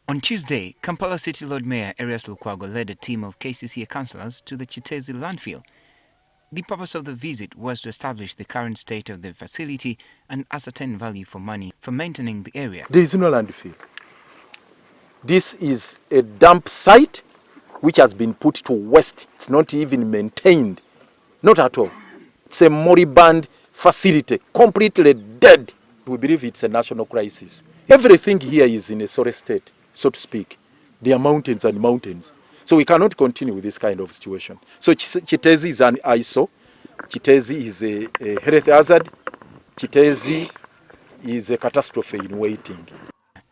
On Tuesday, Kampala City Lord Mayor Arias Lukwago led a team of KCCA councillors to the Kiteezi landfill. The purpose of the visit was to establish the current state of the facility and ascertain value for money for maintaining the area. There is no landfill. This is a dump site which has been put to waste. It's not even maintained. Not at all. It's a moribund facility, completely dead. We believe it's a national crisis. Everything here is in a sorry state, so to speak. There are mountains and mountains. So we cannot continue with this kind of situation. So Kiteezi is an ISO. Kiteezi is a health hazard. Kiteezi is a catastrophe in waiting.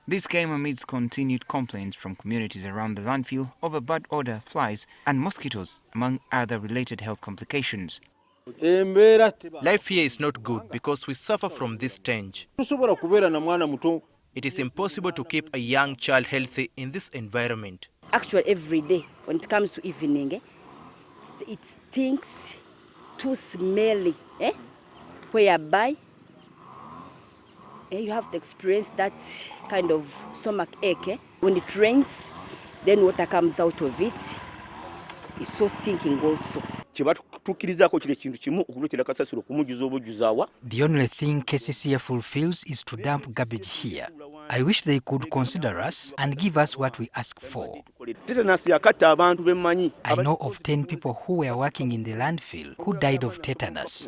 This came amidst continued complaints from communities around the landfill over bad odor, flies and mosquitoes, among other related health complications. Life here is not good because we suffer from this stench. It is impossible to keep a young child healthy in this environment. Actually, every day when it comes to evening, it stinks, too smelly, whereby you have to experience that kind of stomach ache. When it rains, then water comes out of it. It's so stinking also. The only thing KCCA fulfills is to dump garbage here. I wish they could consider us and give us what we ask for. I know of 10 people who were working in the landfill who died of tetanus.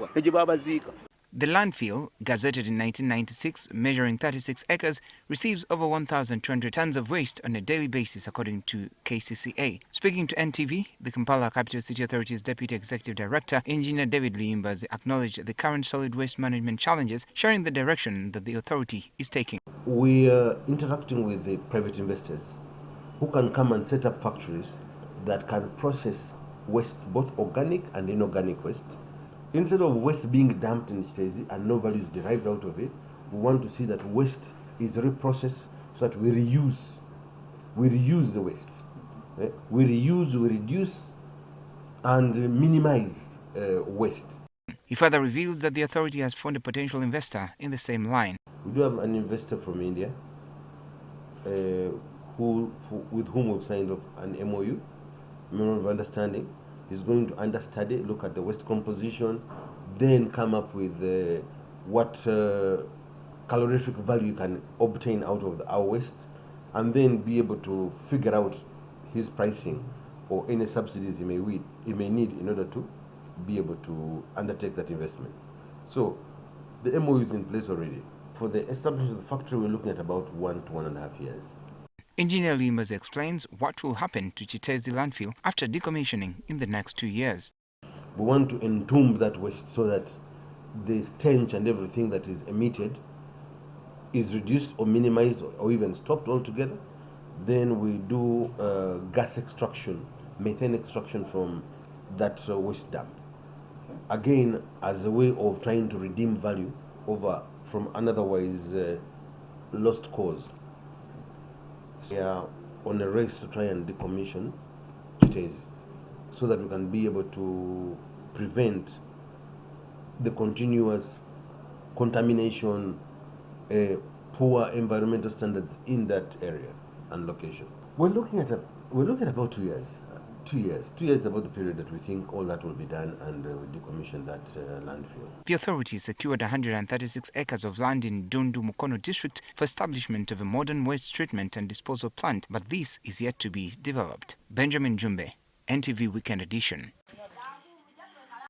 The landfill, gazetted in 1996, measuring 36 acres, receives over 1,200 tons of waste on a daily basis, according to KCCA. Speaking to NTV, the Kampala Capital City Authority's Deputy Executive Director, Engineer David Liimbazi, acknowledged the current solid waste management challenges, sharing the direction that the authority is taking. We are interacting with the private investors who can come and set up factories that can process waste, both organic and inorganic waste. Instead of waste being dumped in Kiteezi and no value is derived out of it, we want to see that waste is reprocessed so that we reuse the waste. We reuse, we reduce and minimize waste. He further reveals that the authority has found a potential investor in the same line. We do have an investor from India with whom we've signed off an MOU, Memorandum of Understanding. He's going to understudy, look at the waste composition, then come up with what calorific value you can obtain out of our waste, and then be able to figure out his pricing or any subsidies he may need in order to be able to undertake that investment. So the MOU is in place already. For the establishment of the factory, we're looking at about 1 to 1.5 years. Engineer Liimbazi explains what will happen to Kiteezi landfill after decommissioning in the next 2 years. We want to entomb that waste so that the stench and everything that is emitted is reduced or minimized or even stopped altogether. Then we do gas extraction, methane extraction from that waste dump. Again, as a way of trying to redeem value from an otherwise lost cause. We are on a race to try and decommission Kiteezi so that we can be able to prevent the continuous contamination, poor environmental standards in that area and location. We're looking at about 2 years. 2 years. 2 years is about the period that we think all that will be done and we decommission that landfill. The authority secured 136 acres of land in Dundu Mukono district for establishment of a modern waste treatment and disposal plant, but this is yet to be developed. Benjamin Jumbe, NTV Weekend Edition.